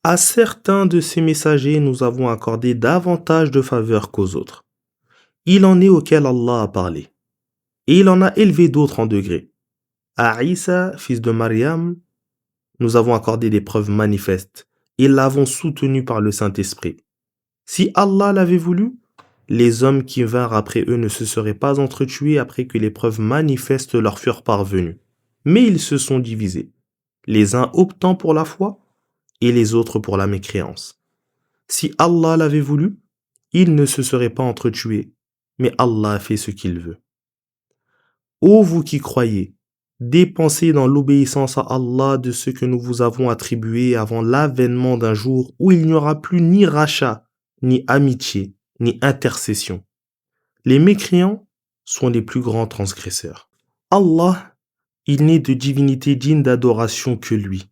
À certains de ces messagers, nous avons accordé davantage de faveurs qu'aux autres. Il en est auquel Allah a parlé. Et il en a élevé d'autres en degrés. À Isa, fils de Mariam, nous avons accordé des preuves manifestes et l'avons soutenu par le Saint-Esprit. Si Allah l'avait voulu, les hommes qui vinrent après eux ne se seraient pas entretués après que les preuves manifestes leur furent parvenues. Mais ils se sont divisés, les uns optant pour la foi et les autres pour la mécréance. Si Allah l'avait voulu, ils ne se seraient pas entretués, mais Allah a fait ce qu'il veut. Ô vous qui croyez, dépensez dans l'obéissance à Allah de ce que nous vous avons attribué avant l'avènement d'un jour où il n'y aura plus ni rachat, ni amitié, ni intercession. Les mécréants sont les plus grands transgresseurs. Allah, il n'est de divinité digne d'adoration que lui,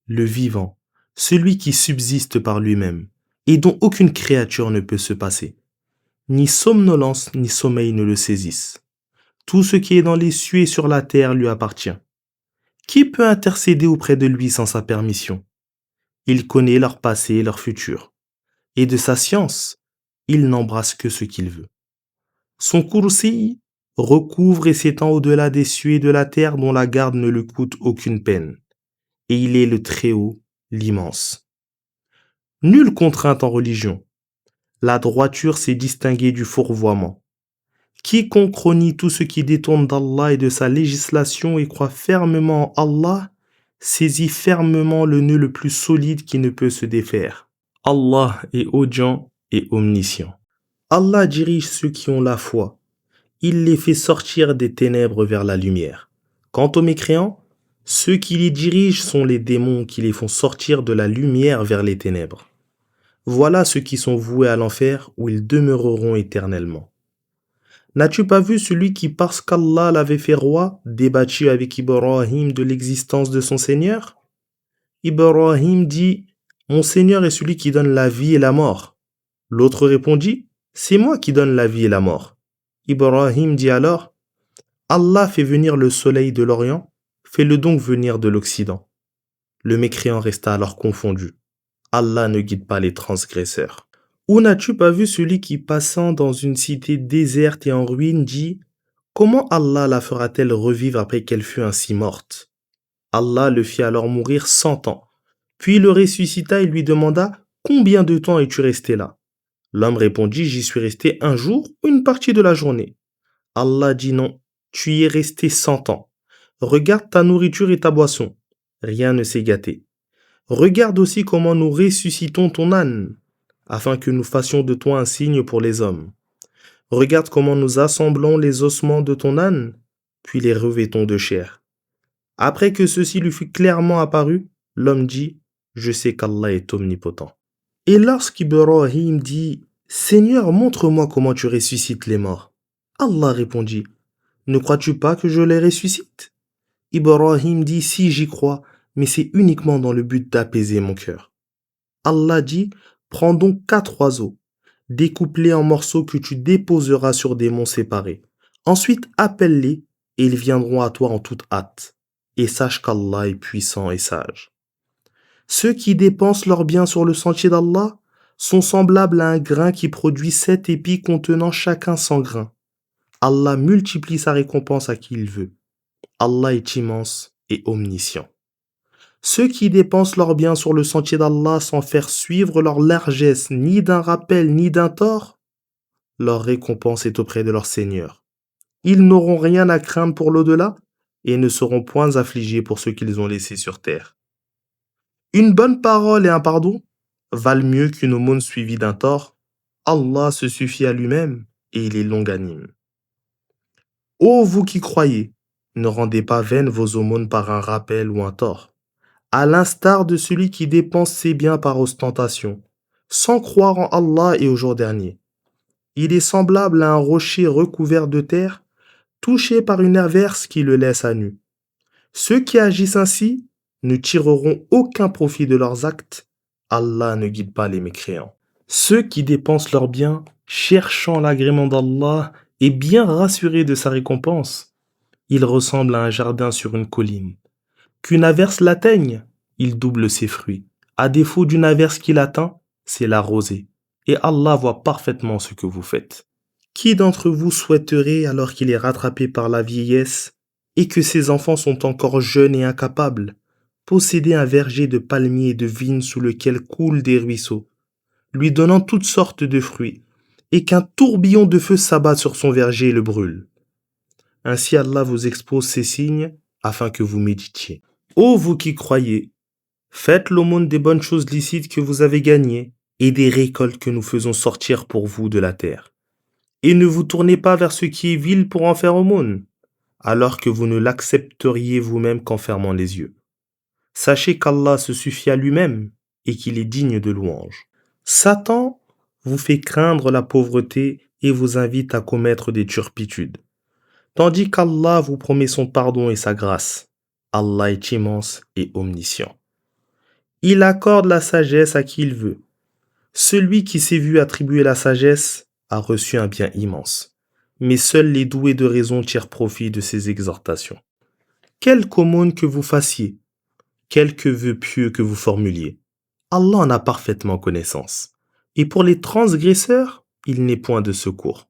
le vivant, celui qui subsiste par lui-même, et dont aucune créature ne peut se passer. Ni somnolence ni sommeil ne le saisissent. Tout ce qui est dans les cieux et sur la terre lui appartient. Qui peut intercéder auprès de lui sans sa permission? Il connaît leur passé et leur futur. Et de sa science, il n'embrasse que ce qu'il veut. Son kursi recouvre et s'étend au-delà des cieux et de la terre dont la garde ne lui coûte aucune peine. Et il est le Très-Haut, l'Immense. Nulle contrainte en religion. La droiture s'est distinguée du fourvoiement. Quiconque renie tout ce qui détourne d'Allah et de sa législation et croit fermement en Allah, saisit fermement le nœud le plus solide qui ne peut se défaire. Allah est audient et omniscient. Allah dirige ceux qui ont la foi. Il les fait sortir des ténèbres vers la lumière. Quant aux mécréants, ceux qui les dirigent sont les démons qui les font sortir de la lumière vers les ténèbres. Voilà ceux qui sont voués à l'enfer où ils demeureront éternellement. N'as-tu pas vu celui qui, parce qu'Allah l'avait fait roi, débattu avec Ibrahim de l'existence de son Seigneur? Ibrahim dit, « Mon Seigneur est celui qui donne la vie et la mort. » L'autre répondit, « C'est moi qui donne la vie et la mort. » Ibrahim dit alors, « Allah fait venir le soleil de l'Orient, fais-le donc venir de l'Occident. » Le mécréant resta alors confondu. Allah ne guide pas les transgresseurs. Ou n'as-tu pas vu celui qui, passant dans une cité déserte et en ruine, dit « Comment Allah la fera-t-elle revivre après qu'elle fut ainsi morte ?» Allah le fit alors mourir 100 ans. Puis il le ressuscita et lui demanda « Combien de temps es-tu resté là ?» L'homme répondit « J'y suis resté un jour, une partie de la journée. » Allah dit « Non, tu y es resté 100 ans. Regarde ta nourriture et ta boisson. Rien ne s'est gâté. Regarde aussi comment nous ressuscitons ton âne, afin que nous fassions de toi un signe pour les hommes. Regarde comment nous assemblons les ossements de ton âne, puis les revêtons de chair. Après que ceci lui fut clairement apparu, l'homme dit, « Je sais qu'Allah est omnipotent. » Et lorsqu'Ibrahim dit, « Seigneur, montre-moi comment tu ressuscites les morts. » Allah répondit, « Ne crois-tu pas que je les ressuscite ?» Ibrahim dit, « Si, j'y crois, mais c'est uniquement dans le but d'apaiser mon cœur. » Allah dit, « Prends donc 4 oiseaux, découpe-les en morceaux que tu déposeras sur des monts séparés. Ensuite, appelle-les, et ils viendront à toi en toute hâte. Et sache qu'Allah est puissant et sage. » Ceux qui dépensent leurs biens sur le sentier d'Allah sont semblables à un grain qui produit 7 épis contenant chacun 100 grains. Allah multiplie sa récompense à qui il veut. Allah est immense et omniscient. Ceux qui dépensent leurs biens sur le sentier d'Allah sans faire suivre leur largesse ni d'un rappel ni d'un tort, leur récompense est auprès de leur Seigneur. Ils n'auront rien à craindre pour l'au-delà et ne seront point affligés pour ce qu'ils ont laissé sur terre. Une bonne parole et un pardon valent mieux qu'une aumône suivie d'un tort. Allah se suffit à lui-même et il est longanime. Ô vous qui croyez, ne rendez pas vaines vos aumônes par un rappel ou un tort, à l'instar de celui qui dépense ses biens par ostentation, sans croire en Allah et au jour dernier. Il est semblable à un rocher recouvert de terre, touché par une averse qui le laisse à nu. Ceux qui agissent ainsi ne tireront aucun profit de leurs actes. Allah ne guide pas les mécréants. Ceux qui dépensent leurs biens, cherchant l'agrément d'Allah et bien rassurés de sa récompense, ils ressemblent à un jardin sur une colline. Qu'une averse l'atteigne, il double ses fruits, À défaut d'une averse qui l'atteint, c'est la rosée. Et Allah voit parfaitement ce que vous faites. Qui d'entre vous souhaiterait, alors qu'il est rattrapé par la vieillesse et que ses enfants sont encore jeunes et incapables, posséder un verger de palmiers et de vignes sous lequel coulent des ruisseaux, lui donnant toutes sortes de fruits, et qu'un tourbillon de feu s'abatte sur son verger et le brûle. Ainsi Allah vous expose ces signes afin que vous méditiez. Ô vous qui croyez, faites l'aumône des bonnes choses licites que vous avez gagnées et des récoltes que nous faisons sortir pour vous de la terre. Et ne vous tournez pas vers ce qui est vil pour en faire aumône, alors que vous ne l'accepteriez vous-même qu'en fermant les yeux. Sachez qu'Allah se suffit à lui-même et qu'il est digne de louange. Satan vous fait craindre la pauvreté et vous invite à commettre des turpitudes, tandis qu'Allah vous promet son pardon et sa grâce. Allah est immense et omniscient. Il accorde la sagesse à qui il veut. Celui qui s'est vu attribuer la sagesse a reçu un bien immense, mais seuls les doués de raison tirent profit de ces exhortations. Quelque aumône que vous fassiez, quelque vœu pieux que vous formuliez, Allah en a parfaitement connaissance. Et pour les transgresseurs, il n'est point de secours.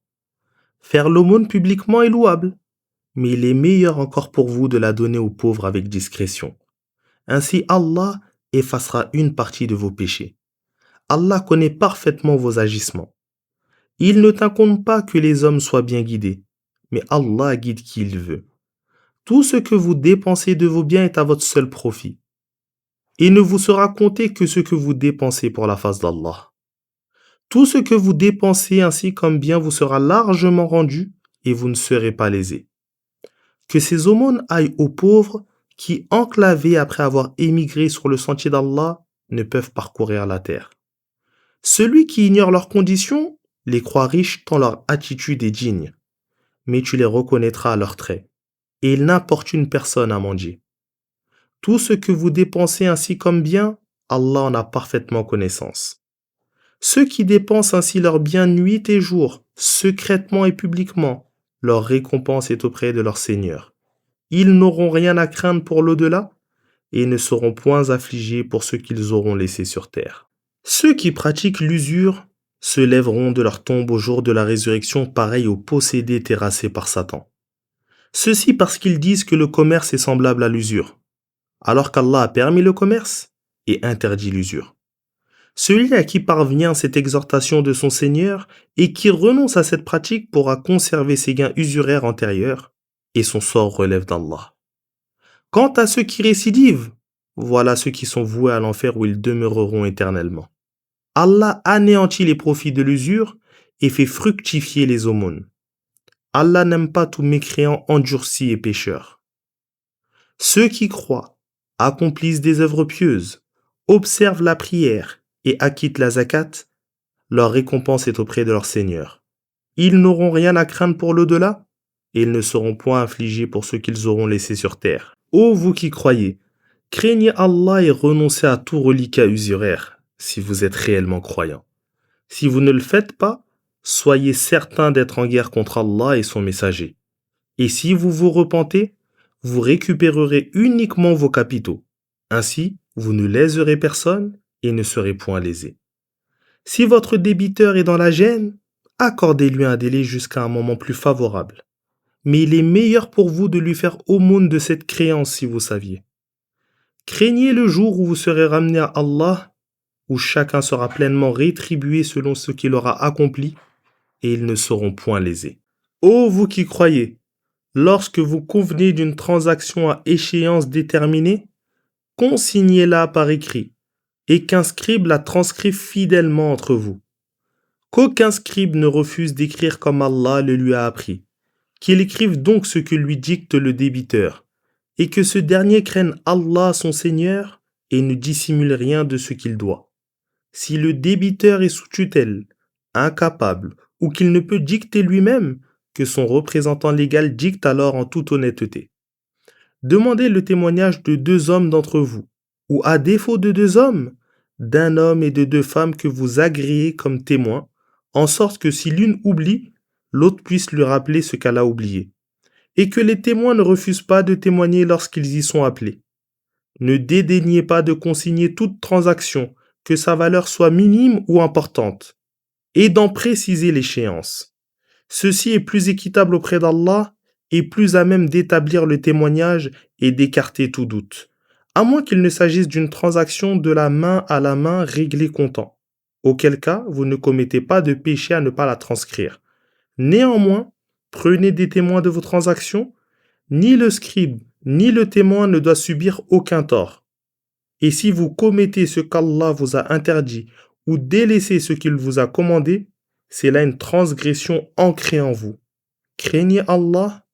Faire l'aumône publiquement est louable, mais il est meilleur encore pour vous de la donner aux pauvres avec discrétion. Ainsi Allah effacera une partie de vos péchés. Allah connaît parfaitement vos agissements. Il ne t'incombe pas que les hommes soient bien guidés, mais Allah guide qui il veut. Tout ce que vous dépensez de vos biens est à votre seul profit. Et ne vous sera compté que ce que vous dépensez pour la face d'Allah. Tout ce que vous dépensez ainsi comme bien vous sera largement rendu et vous ne serez pas lésés. Que ces aumônes aillent aux pauvres qui, enclavés après avoir émigré sur le sentier d'Allah, ne peuvent parcourir la terre. Celui qui ignore leurs conditions les croit riches tant leur attitude est digne, mais tu les reconnaîtras à leurs traits, et ils n'importunent personne à mendier. Tout ce que vous dépensez ainsi comme bien, Allah en a parfaitement connaissance. Ceux qui dépensent ainsi leurs biens nuit et jour, secrètement et publiquement, leur récompense est auprès de leur Seigneur. Ils n'auront rien à craindre pour l'au-delà et ne seront point affligés pour ce qu'ils auront laissé sur terre. Ceux qui pratiquent l'usure se lèveront de leur tombe au jour de la résurrection pareil aux possédés terrassés par Satan. Ceci parce qu'ils disent que le commerce est semblable à l'usure, alors qu'Allah a permis le commerce et interdit l'usure. Celui à qui parvient cette exhortation de son Seigneur et qui renonce à cette pratique pourra conserver ses gains usuraires antérieurs et son sort relève d'Allah. Quant à ceux qui récidivent, voilà ceux qui sont voués à l'enfer où ils demeureront éternellement. Allah anéantit les profits de l'usure et fait fructifier les aumônes. Allah n'aime pas tout mécréant endurci et pécheur. Ceux qui croient, accomplissent des œuvres pieuses, observent la prière et acquittent la zakat, leur récompense est auprès de leur Seigneur. Ils n'auront rien à craindre pour l'au-delà, et ils ne seront point affligés pour ce qu'ils auront laissé sur terre. Ô vous qui croyez, craignez Allah et renoncez à tout reliquat usuraire, si vous êtes réellement croyants. Si vous ne le faites pas, soyez certains d'être en guerre contre Allah et son messager. Et si vous vous repentez, vous récupérerez uniquement vos capitaux. Ainsi, vous ne léserez personne et ne serez point lésés. Si votre débiteur est dans la gêne, accordez-lui un délai jusqu'à un moment plus favorable. Mais il est meilleur pour vous de lui faire aumône de cette créance si vous saviez. Craignez le jour où vous serez ramenés à Allah, où chacun sera pleinement rétribué selon ce qu'il aura accompli, et ils ne seront point lésés. Ô vous qui croyez, lorsque vous convenez d'une transaction à échéance déterminée, consignez-la par écrit, et qu'un scribe la transcrive fidèlement entre vous. Qu'aucun scribe ne refuse d'écrire comme Allah le lui a appris, qu'il écrive donc ce que lui dicte le débiteur, et que ce dernier craigne Allah son Seigneur et ne dissimule rien de ce qu'il doit. Si le débiteur est sous tutelle, incapable, ou qu'il ne peut dicter lui-même, que son représentant légal dicte alors en toute honnêteté. Demandez le témoignage de 2 hommes d'entre vous, ou à défaut de 2 hommes, d'un homme et de 2 femmes que vous agréez comme témoins, en sorte que si l'une oublie, l'autre puisse lui rappeler ce qu'elle a oublié, et que les témoins ne refusent pas de témoigner lorsqu'ils y sont appelés. Ne dédaignez pas de consigner toute transaction, que sa valeur soit minime ou importante, et d'en préciser l'échéance. Ceci est plus équitable auprès d'Allah et plus à même d'établir le témoignage et d'écarter tout doute, à moins qu'il ne s'agisse d'une transaction de la main à la main réglée comptant, auquel cas vous ne commettez pas de péché à ne pas la transcrire. Néanmoins, prenez des témoins de vos transactions, ni le scribe ni le témoin ne doit subir aucun tort. Et si vous commettez ce qu'Allah vous a interdit ou délaissez ce qu'il vous a commandé, c'est là une transgression ancrée en vous. Craignez Allah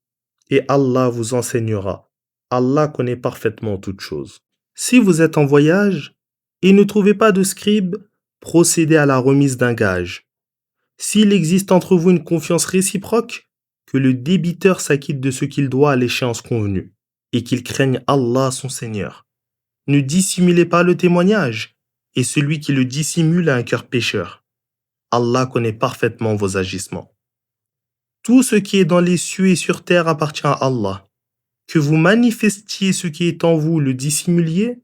et Allah vous enseignera. Allah connaît parfaitement toutes choses. Si vous êtes en voyage et ne trouvez pas de scribe, procédez à la remise d'un gage. S'il existe entre vous une confiance réciproque, que le débiteur s'acquitte de ce qu'il doit à l'échéance convenue, et qu'il craigne Allah son Seigneur. Ne dissimulez pas le témoignage, et celui qui le dissimule a un cœur pécheur. Allah connaît parfaitement vos agissements. Tout ce qui est dans les cieux et sur terre appartient à Allah. Que vous manifestiez ce qui est en vous ou le dissimuliez,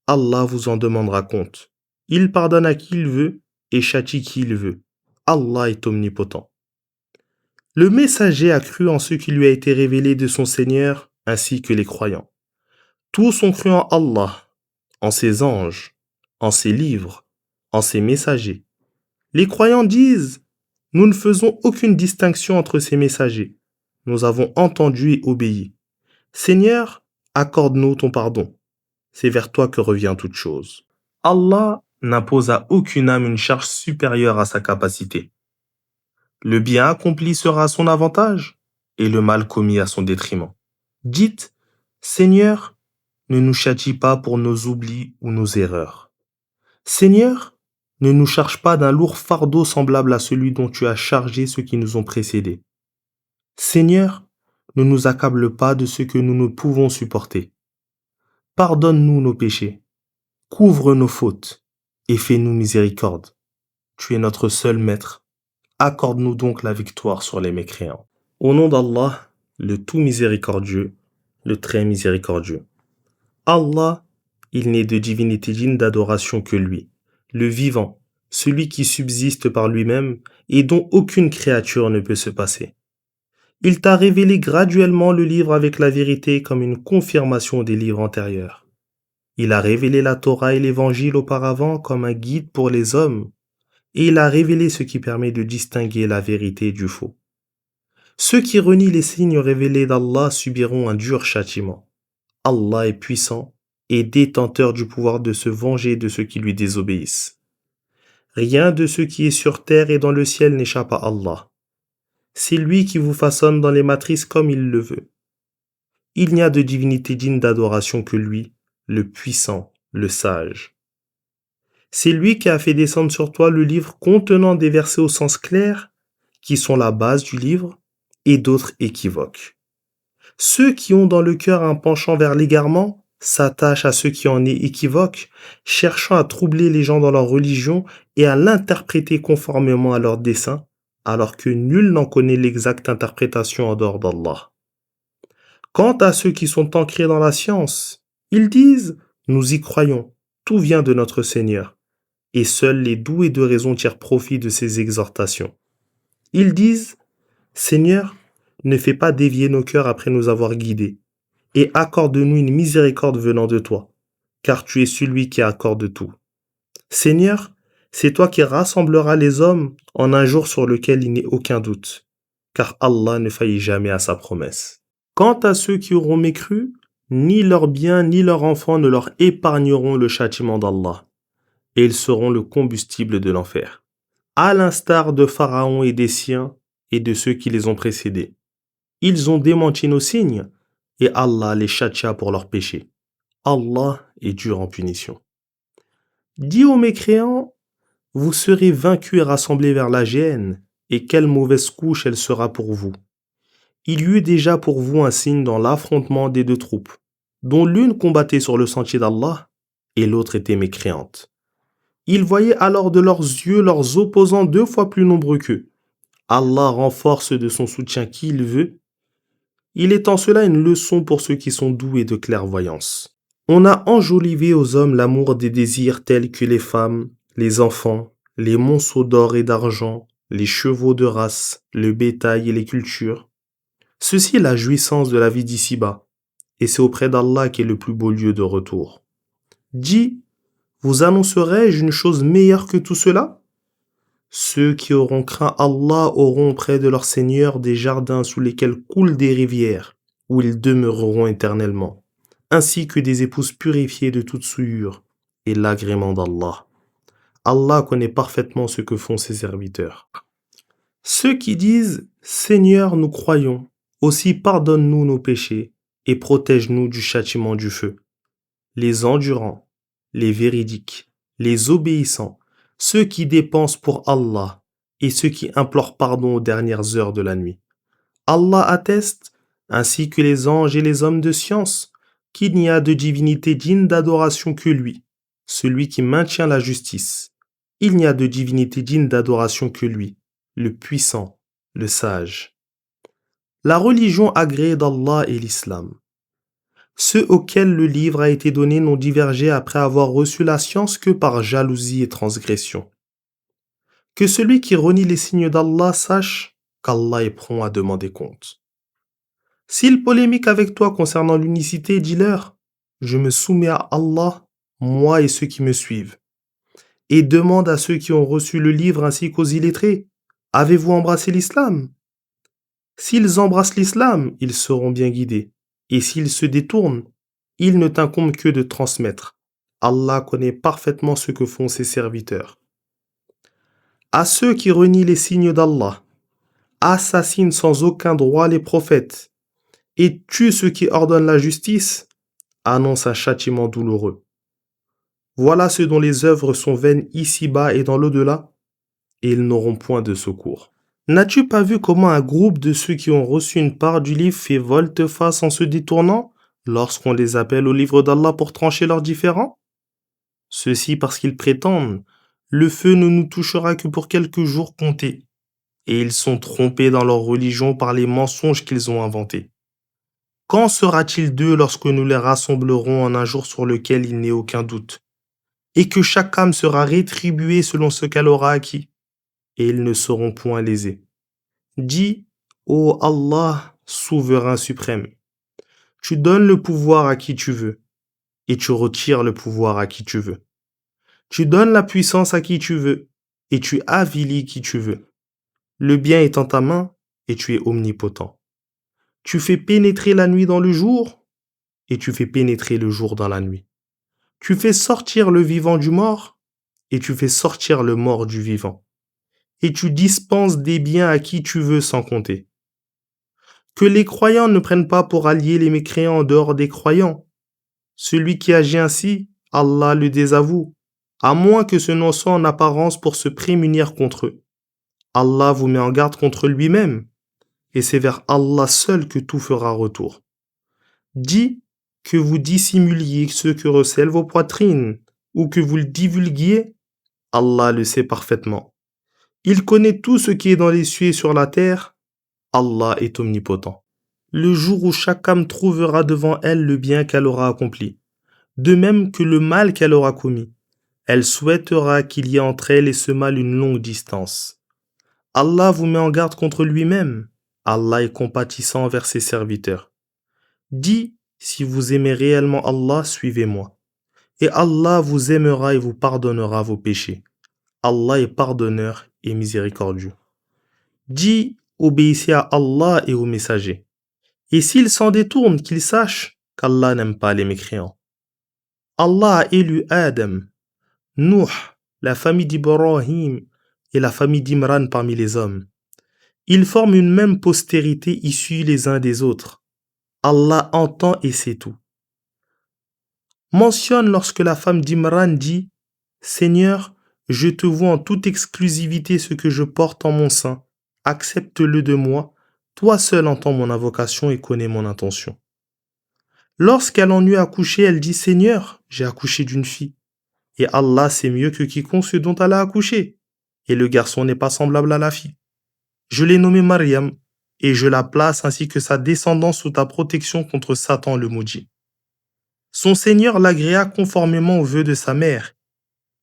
Allah vous en demandera compte. Il pardonne à qui il veut et châtie qui il veut. Allah est omnipotent. Le messager a cru en ce qui lui a été révélé de son Seigneur, ainsi que les croyants. Tous ont cru en Allah, en ses anges, en ses livres, en ses messagers. Les croyants disent, nous ne faisons aucune distinction entre ces messagers. Nous avons entendu et obéi. Seigneur, accorde-nous ton pardon. C'est vers toi que revient toute chose. Allah n'impose à aucune âme une charge supérieure à sa capacité. Le bien accompli sera à son avantage et le mal commis à son détriment. Dites, Seigneur, ne nous châtie pas pour nos oublis ou nos erreurs. Seigneur, ne nous charge pas d'un lourd fardeau semblable à celui dont tu as chargé ceux qui nous ont précédés. Seigneur, ne nous accable pas de ce que nous ne pouvons supporter. Pardonne-nous nos péchés, couvre nos fautes et fais-nous miséricorde. Tu es notre seul maître. Accorde-nous donc la victoire sur les mécréants. Au nom d'Allah, le tout miséricordieux, le très miséricordieux. Allah, il n'est de divinité digne d'adoration que lui, le vivant, celui qui subsiste par lui-même et dont aucune créature ne peut se passer. Il t'a révélé graduellement le livre avec la vérité comme une confirmation des livres antérieurs. Il a révélé la Torah et l'Évangile auparavant comme un guide pour les hommes, et il a révélé ce qui permet de distinguer la vérité du faux. Ceux qui renient les signes révélés d'Allah subiront un dur châtiment. Allah est puissant et détenteur du pouvoir de se venger de ceux qui lui désobéissent. Rien de ce qui est sur terre et dans le ciel n'échappe à Allah. C'est lui qui vous façonne dans les matrices comme il le veut. Il n'y a de divinité digne d'adoration que lui, le puissant, le sage. C'est lui qui a fait descendre sur toi le livre contenant des versets au sens clair, qui sont la base du livre, et d'autres équivoques. Ceux qui ont dans le cœur un penchant vers l'égarement s'attachent à ce qui en est équivoque, cherchant à troubler les gens dans leur religion et à l'interpréter conformément à leur dessein, alors que nul n'en connaît l'exacte interprétation en dehors d'Allah. Quant à ceux qui sont ancrés dans la science, ils disent « Nous y croyons, tout vient de notre Seigneur ». Et seuls les doués de raison tirent profit de ces exhortations. Ils disent « Seigneur, ne fais pas dévier nos cœurs après nous avoir guidés, et accorde-nous une miséricorde venant de toi, car tu es celui qui accorde tout. Seigneur, c'est toi qui rassembleras les hommes en un jour sur lequel il n'est aucun doute, car Allah ne faillit jamais à sa promesse. Quant à ceux qui auront mécru, ni leurs biens ni leurs enfants ne leur épargneront le châtiment d'Allah, et ils seront le combustible de l'enfer, à l'instar de Pharaon et des siens et de ceux qui les ont précédés. Ils ont démenti nos signes, et Allah les châtia pour leurs péchés. Allah est dur en punition. Dis aux mécréants, vous serez vaincus et rassemblés vers la géhenne, et quelle mauvaise couche elle sera pour vous. Il y eut déjà pour vous un signe dans l'affrontement des deux troupes, dont l'une combattait sur le sentier d'Allah, et l'autre était mécréante. Ils voyaient alors de leurs yeux leurs opposants 2 fois plus nombreux qu'eux. Allah renforce de son soutien qui il veut. Il est en cela une leçon pour ceux qui sont doués de clairvoyance. On a enjolivé aux hommes l'amour des désirs tels que les femmes, les enfants, les monceaux d'or et d'argent, les chevaux de race, le bétail et les cultures. Ceci est la jouissance de la vie d'ici-bas, et c'est auprès d'Allah qu'est le plus beau lieu de retour. Dis, vous annoncerai-je une chose meilleure que tout cela? Ceux qui auront craint Allah auront auprès de leur Seigneur des jardins sous lesquels coulent des rivières, où ils demeureront éternellement, ainsi que des épouses purifiées de toute souillure, et l'agrément d'Allah. Allah connaît parfaitement ce que font ses serviteurs. Ceux qui disent « Seigneur, nous croyons, aussi pardonne-nous nos péchés et protège-nous du châtiment du feu. » Les endurants, les véridiques, les obéissants, ceux qui dépensent pour Allah et ceux qui implorent pardon aux dernières heures de la nuit. Allah atteste, ainsi que les anges et les hommes de science, qu'il n'y a de divinité digne d'adoration que lui, celui qui maintient la justice. Il n'y a de divinité digne d'adoration que lui, le puissant, le sage. La religion agréée d'Allah est l'islam. Ceux auxquels le livre a été donné n'ont divergé après avoir reçu la science que par jalousie et transgression. Que celui qui renie les signes d'Allah sache qu'Allah est prompt à demander compte. S'il polémique avec toi concernant l'unicité, dis-leur « Je me soumets à Allah, moi et ceux qui me suivent. » Et demande à ceux qui ont reçu le livre ainsi qu'aux illettrés « Avez-vous embrassé l'islam ?» S'ils embrassent l'islam, ils seront bien guidés. Et s'ils se détournent, il ne t'incombe que de transmettre. Allah connaît parfaitement ce que font ses serviteurs. À ceux qui renient les signes d'Allah, assassinent sans aucun droit les prophètes, et tuent ceux qui ordonnent la justice, annonce un châtiment douloureux. Voilà ce dont les œuvres sont vaines ici-bas et dans l'au-delà, et ils n'auront point de secours. N'as-tu pas vu comment un groupe de ceux qui ont reçu une part du livre fait volte-face en se détournant lorsqu'on les appelle au livre d'Allah pour trancher leurs différends? Ceci parce qu'ils prétendent « Le feu ne nous touchera que pour quelques jours comptés » et ils sont trompés dans leur religion par les mensonges qu'ils ont inventés. Qu'en sera-t-il d'eux lorsque nous les rassemblerons en un jour sur lequel il n'est aucun doute, et que chaque âme sera rétribuée selon ce qu'elle aura acquis, et ils ne seront point lésés. Dis, ô Allah, souverain suprême, tu donnes le pouvoir à qui tu veux, et tu retires le pouvoir à qui tu veux. Tu donnes la puissance à qui tu veux, et tu avilis qui tu veux. Le bien est en ta main, et tu es omnipotent. Tu fais pénétrer la nuit dans le jour, et tu fais pénétrer le jour dans la nuit. Tu fais sortir le vivant du mort, et tu fais sortir le mort du vivant. Et tu dispenses des biens à qui tu veux sans compter. Que les croyants ne prennent pas pour alliés les mécréants en dehors des croyants. Celui qui agit ainsi, Allah le désavoue, à moins que ce n'en soit en apparence pour se prémunir contre eux. Allah vous met en garde contre lui-même, et c'est vers Allah seul que tout fera retour. Dis que vous dissimuliez ce que recèlent vos poitrines, ou que vous le divulguiez, Allah le sait parfaitement. Il connaît tout ce qui est dans les cieux et sur la terre, Allah est omnipotent. Le jour où chaque âme trouvera devant elle le bien qu'elle aura accompli, de même que le mal qu'elle aura commis, elle souhaitera qu'il y ait entre elle et ce mal une longue distance. Allah vous met en garde contre lui-même. Allah est compatissant envers ses serviteurs. Dis, si vous aimez réellement Allah, suivez-moi. Et Allah vous aimera et vous pardonnera vos péchés. Allah est pardonneur et miséricordieux. Dis, obéissez à Allah et aux messagers. Et s'ils s'en détournent, qu'ils sachent qu'Allah n'aime pas les mécréants. Allah a élu Adam, Nuh, la famille d'Ibrahim et la famille d'Imran parmi les hommes. Ils forment une même postérité issue les uns des autres. Allah entend et sait tout. Mentionne lorsque la femme d'Imran dit « Seigneur, je te vois en toute exclusivité ce que je porte en mon sein. Accepte-le de moi. Toi seul entends mon invocation et connais mon intention. » Lorsqu'elle en eut accouché, elle dit « Seigneur, j'ai accouché d'une fille. » Et Allah sait mieux que quiconque ce dont elle a accouché. Et le garçon n'est pas semblable à la fille. Je l'ai nommée Mariam, et je la place ainsi que sa descendance sous ta protection contre Satan le maudit. Son Seigneur l'agréa conformément aux vœux de sa mère.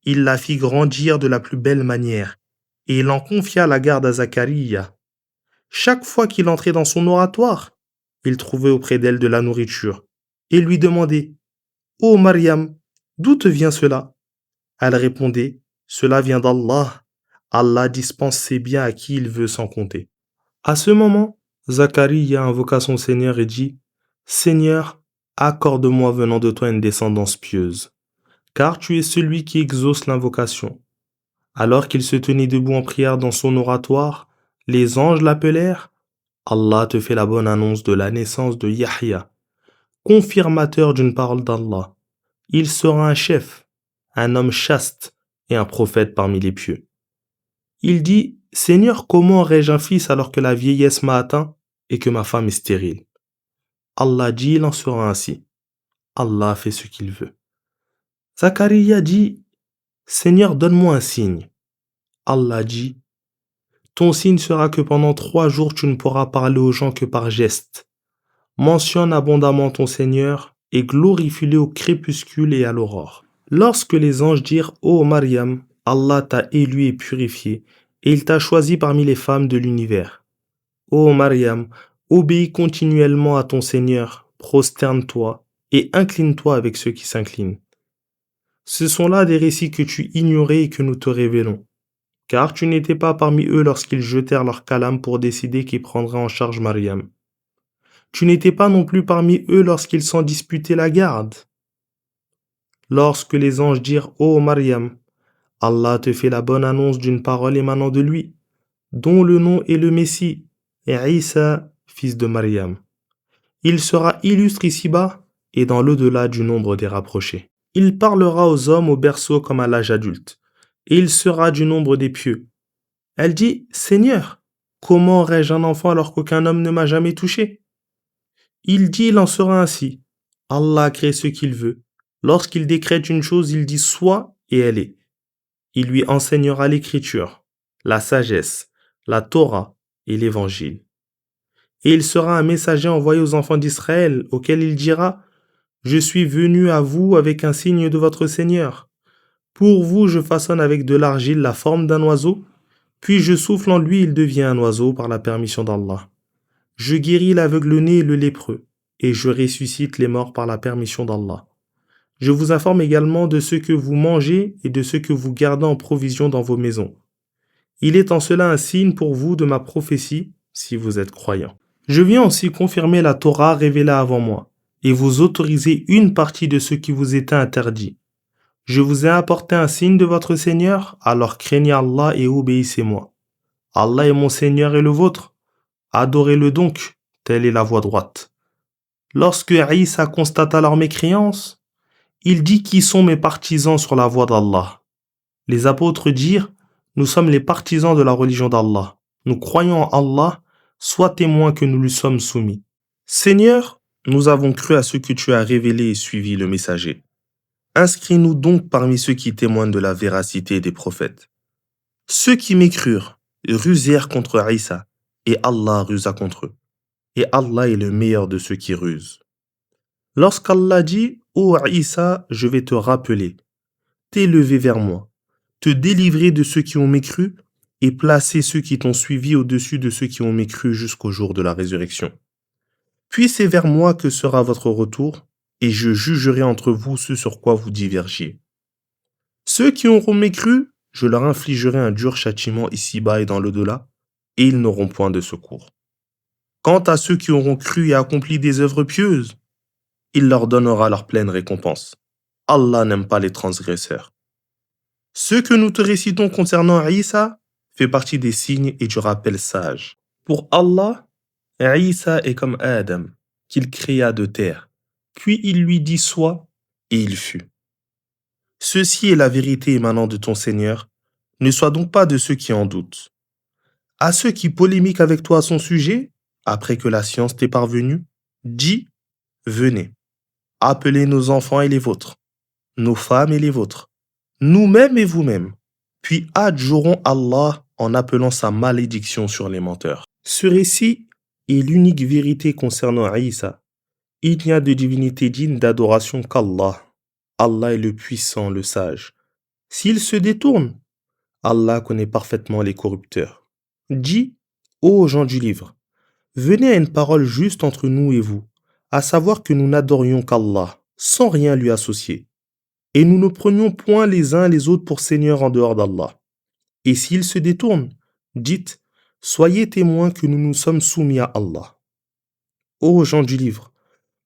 Il la fit grandir de la plus belle manière, et il en confia la garde à Zacharia. Chaque fois qu'il entrait dans son oratoire, il trouvait auprès d'elle de la nourriture, et lui demandait: Ô Mariam, d'où te vient cela? Elle répondait: Cela vient d'Allah. Allah dispense ses biens à qui il veut sans compter. À ce moment, Zacharia invoqua son Seigneur et dit: Seigneur, accorde-moi venant de toi une descendance pieuse, car tu es celui qui exauce l'invocation. Alors qu'il se tenait debout en prière dans son oratoire, les anges l'appelèrent: Allah te fait la bonne annonce de la naissance de Yahya, confirmateur d'une parole d'Allah. Il sera un chef, un homme chaste et un prophète parmi les pieux. Il dit: Seigneur, comment aurais-je un fils alors que la vieillesse m'a atteint et que ma femme est stérile? Allah dit: il en sera ainsi. Allah fait ce qu'il veut. Zacharia dit: Seigneur, donne-moi un signe. Allah dit: ton signe sera que pendant 3 jours tu ne pourras parler aux gens que par geste. Mentionne abondamment ton Seigneur et glorifie-le au crépuscule et à l'aurore. Lorsque les anges dirent: Ô Mariam, Allah t'a élu et purifié, et il t'a choisi parmi les femmes de l'univers. Ô Mariam, obéis continuellement à ton Seigneur, prosterne-toi et incline-toi avec ceux qui s'inclinent. Ce sont là des récits que tu ignorais et que nous te révélons, car tu n'étais pas parmi eux lorsqu'ils jetèrent leur calame pour décider qui prendrait en charge Mariam. Tu n'étais pas non plus parmi eux lorsqu'ils s'en disputaient la garde. Lorsque les anges dirent: Ô Mariam, Allah te fait la bonne annonce d'une parole émanant de lui, dont le nom est le Messie, et Isa, fils de Mariam. Il sera illustre ici-bas et dans l'au-delà du nombre des rapprochés. Il parlera aux hommes au berceau comme à l'âge adulte, et il sera du nombre des pieux. Elle dit: Seigneur, comment aurais-je un enfant alors qu'aucun homme ne m'a jamais touché? Il dit: il en sera ainsi. Allah crée ce qu'il veut. Lorsqu'il décrète une chose, il dit soit et elle est. Il lui enseignera l'écriture, la sagesse, la Torah et l'évangile. Et il sera un messager envoyé aux enfants d'Israël, auquel il dira: je suis venu à vous avec un signe de votre Seigneur. Pour vous, je façonne avec de l'argile la forme d'un oiseau, puis je souffle en lui, il devient un oiseau par la permission d'Allah. Je guéris l'aveugle-né et le lépreux, et je ressuscite les morts par la permission d'Allah. Je vous informe également de ce que vous mangez et de ce que vous gardez en provision dans vos maisons. Il est en cela un signe pour vous de ma prophétie, si vous êtes croyants. Je viens aussi confirmer la Torah révélée avant moi, et vous autoriser une partie de ce qui vous était interdit. Je vous ai apporté un signe de votre Seigneur, alors craignez Allah et obéissez-moi. Allah est mon Seigneur et le vôtre. Adorez-le donc, telle est la voie droite. Lorsque Isa constata leur mécréance, il dit: qui sont mes partisans sur la voie d'Allah? Les apôtres dirent: nous sommes les partisans de la religion d'Allah. Nous croyons en Allah, sois témoin que nous lui sommes soumis. Seigneur, nous avons cru à ce que tu as révélé et suivi le messager. Inscris-nous donc parmi ceux qui témoignent de la véracité des prophètes. Ceux qui m'écrurent rusèrent contre Isa, et Allah rusa contre eux. Et Allah est le meilleur de ceux qui rusent. Lorsqu'Allah dit: Ô Isa, je vais te rappeler, t'élever vers moi, te délivrer de ceux qui ont mécru, et placer ceux qui t'ont suivi au-dessus de ceux qui ont mécru jusqu'au jour de la résurrection. Puis c'est vers moi que sera votre retour, et je jugerai entre vous ce sur quoi vous divergiez. Ceux qui auront mécru, je leur infligerai un dur châtiment ici-bas et dans l'au-delà, et ils n'auront point de secours. Quant à ceux qui auront cru et accompli des œuvres pieuses, il leur donnera leur pleine récompense. Allah n'aime pas les transgresseurs. Ce que nous te récitons concernant Isa fait partie des signes et du rappel sage. Pour Allah, Isa est comme Adam, qu'il créa de terre, puis il lui dit sois, et il fut. Ceci est la vérité émanant de ton Seigneur, ne sois donc pas de ceux qui en doutent. À ceux qui polémiquent avec toi à son sujet, après que la science t'est parvenue, dis: venez, appelez nos enfants et les vôtres, nos femmes et les vôtres, nous-mêmes et vous-mêmes, puis adjurons Allah en appelant sa malédiction sur les menteurs. Ce récit est l'unique vérité concernant Isa, Il n'y a de divinité digne d'adoration qu'Allah. Allah est le puissant, le sage. S'ils se détournent, Allah connaît parfaitement les corrupteurs. Dis, ô gens du livre, venez à une parole juste entre nous et vous, à savoir que nous n'adorions qu'Allah, sans rien lui associer. Et nous ne prenions point les uns les autres pour seigneurs en dehors d'Allah. Et s'ils se détournent, dites, soyez témoins que nous nous sommes soumis à Allah. Ô gens du livre,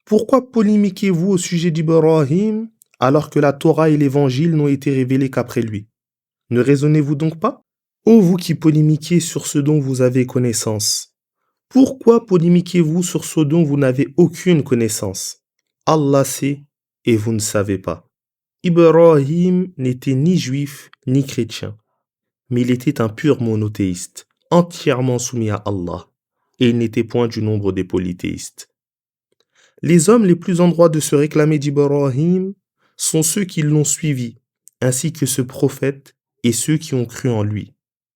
pourquoi polémiquez-vous au sujet d'Ibrahim alors que la Torah et l'Évangile n'ont été révélés qu'après lui? Ne raisonnez-vous donc pas? Ô vous qui polémiquez sur ce dont vous avez connaissance, pourquoi polémiquez-vous sur ce dont vous n'avez aucune connaissance? Allah sait et vous ne savez pas. Ibrahim n'était ni juif ni chrétien, mais il était un pur monothéiste, entièrement soumis à Allah, et il n'était point du nombre des polythéistes. Les hommes les plus en droit de se réclamer d'Ibrahim sont ceux qui l'ont suivi, ainsi que ce prophète et ceux qui ont cru en lui.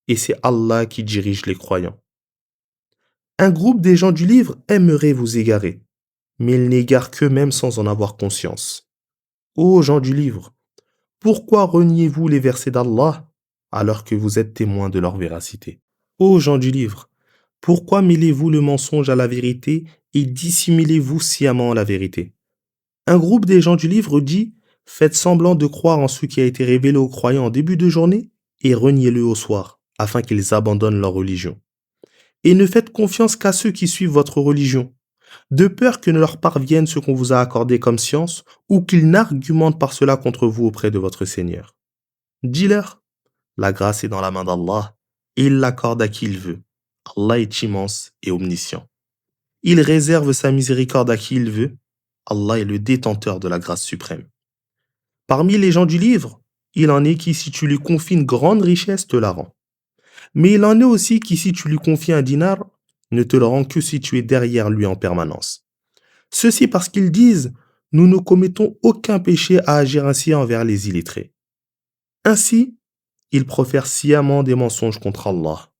Et c'est Allah qui dirige les croyants. Un groupe des gens du livre aimerait vous égarer, mais ils n'égarent qu'eux-mêmes sans en avoir conscience. Ô gens du livre, pourquoi reniez-vous les versets d'Allah alors que vous êtes témoins de leur véracité? Ô gens du livre, pourquoi mêlez-vous le mensonge à la vérité et dissimulez-vous sciemment la vérité? Un groupe des gens du livre dit « Faites semblant de croire en ce qui a été révélé aux croyants en début de journée et reniez-le au soir, afin qu'ils abandonnent leur religion. Et ne faites confiance qu'à ceux qui suivent votre religion, de peur que ne leur parvienne ce qu'on vous a accordé comme science ou qu'ils n'argumentent par cela contre vous auprès de votre Seigneur. Dis-leur, la grâce est dans la main d'Allah et il l'accorde à qui il veut. Allah est immense et omniscient. Il réserve sa miséricorde à qui il veut. Allah est le détenteur de la grâce suprême. Parmi les gens du livre, il en est qui, si tu lui confies une grande richesse, te la rend. Mais il en est aussi qui, si tu lui confies un dinar, ne te le rend que si tu es derrière lui en permanence. Ceci parce qu'ils disent « Nous ne commettons aucun péché à agir ainsi envers les illettrés ». Ainsi, ils profèrent sciemment des mensonges contre Allah.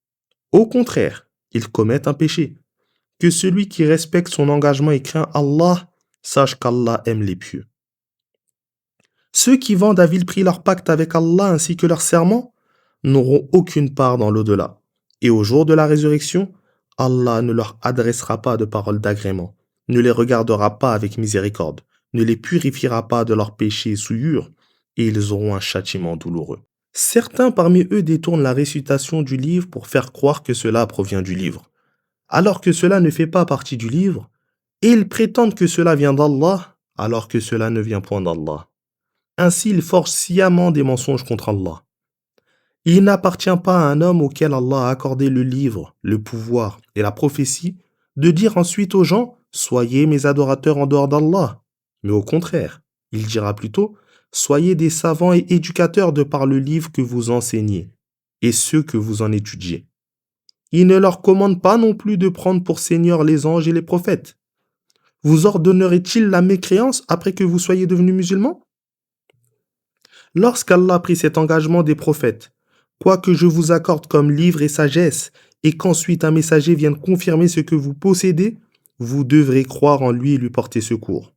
Au contraire, ils commettent un péché. Que celui qui respecte son engagement et craint Allah, sache qu'Allah aime les pieux. Ceux qui vendent à vil prix leur pacte avec Allah ainsi que leur serment n'auront aucune part dans l'au-delà. Et au jour de la résurrection, Allah ne leur adressera pas de paroles d'agrément, ne les regardera pas avec miséricorde, ne les purifiera pas de leurs péchés et souillures, et ils auront un châtiment douloureux. Certains parmi eux détournent la récitation du livre pour faire croire que cela provient du livre, alors que cela ne fait pas partie du livre, et ils prétendent que cela vient d'Allah, alors que cela ne vient point d'Allah. Ainsi, ils forgent sciemment des mensonges contre Allah. Il n'appartient pas à un homme auquel Allah a accordé le livre, le pouvoir et la prophétie de dire ensuite aux gens « Soyez mes adorateurs en dehors d'Allah ». Mais au contraire, il dira plutôt « Soyez des savants et éducateurs de par le livre que vous enseignez et ceux que vous en étudiez. » Il ne leur commande pas non plus de prendre pour seigneurs les anges et les prophètes. Vous ordonnerait-il la mécréance après que vous soyez devenus musulmans? Lorsqu'Allah prit cet engagement des prophètes, quoique je vous accorde comme livre et sagesse, et qu'ensuite un messager vienne confirmer ce que vous possédez, vous devrez croire en lui et lui porter secours.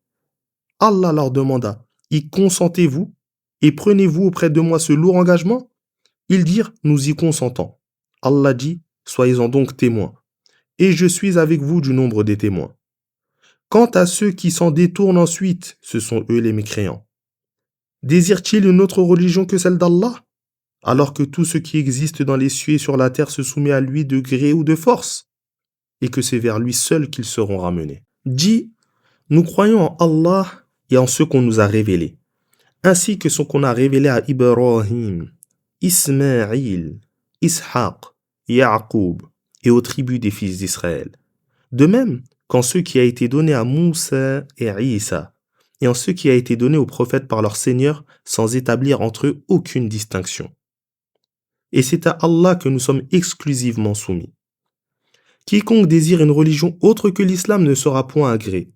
Allah leur demanda, y consentez-vous et prenez-vous auprès de moi ce lourd engagement? Ils dirent, nous y consentons. Allah dit, soyez-en donc témoins, et je suis avec vous du nombre des témoins. Quant à ceux qui s'en détournent ensuite, ce sont eux les mécréants. Désirent-ils une autre religion que celle d'Allah, alors que tout ce qui existe dans les cieux et sur la terre se soumet à lui de gré ou de force, et que c'est vers lui seul qu'ils seront ramenés? Dis, nous croyons en Allah et en ce qu'on nous a révélé, ainsi que ce qu'on a révélé à Ibrahim, Ismaïl, Ishaq, Ya'qub et aux tribus des fils d'Israël. De même qu'en ce qui a été donné à Moussa et Isa, et en ce qui a été donné aux prophètes par leur Seigneur sans établir entre eux aucune distinction. Et c'est à Allah que nous sommes exclusivement soumis. Quiconque désire une religion autre que l'islam ne sera point agréé,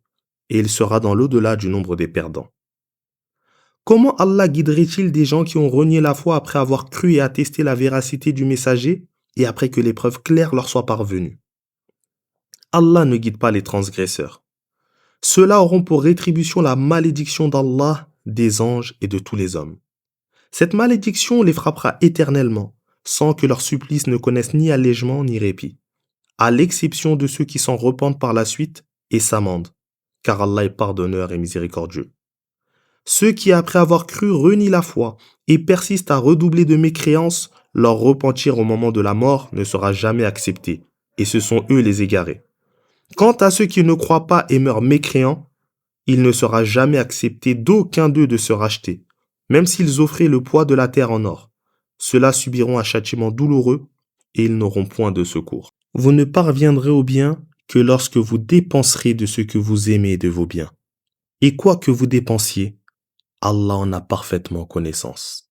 et il sera dans l'au-delà du nombre des perdants. Comment Allah guiderait-il des gens qui ont renié la foi après avoir cru et attesté la véracité du messager et après que les preuves claires leur soient parvenues? Allah ne guide pas les transgresseurs. Ceux-là auront pour rétribution la malédiction d'Allah, des anges et de tous les hommes. Cette malédiction les frappera éternellement, sans que leur supplice ne connaisse ni allègement ni répit, à l'exception de ceux qui s'en repentent par la suite et s'amendent, car Allah est pardonneur et miséricordieux. Ceux qui, après avoir cru, renient la foi et persistent à redoubler de mécréance, leur repentir au moment de la mort ne sera jamais accepté, et ce sont eux les égarés. Quant à ceux qui ne croient pas et meurent mécréants, il ne sera jamais accepté d'aucun d'eux de se racheter, même s'ils offraient le poids de la terre en or. Ceux-là subiront un châtiment douloureux et ils n'auront point de secours. Vous ne parviendrez au bien que lorsque vous dépenserez de ce que vous aimez de vos biens. Et quoi que vous dépensiez, Allah en a parfaitement connaissance.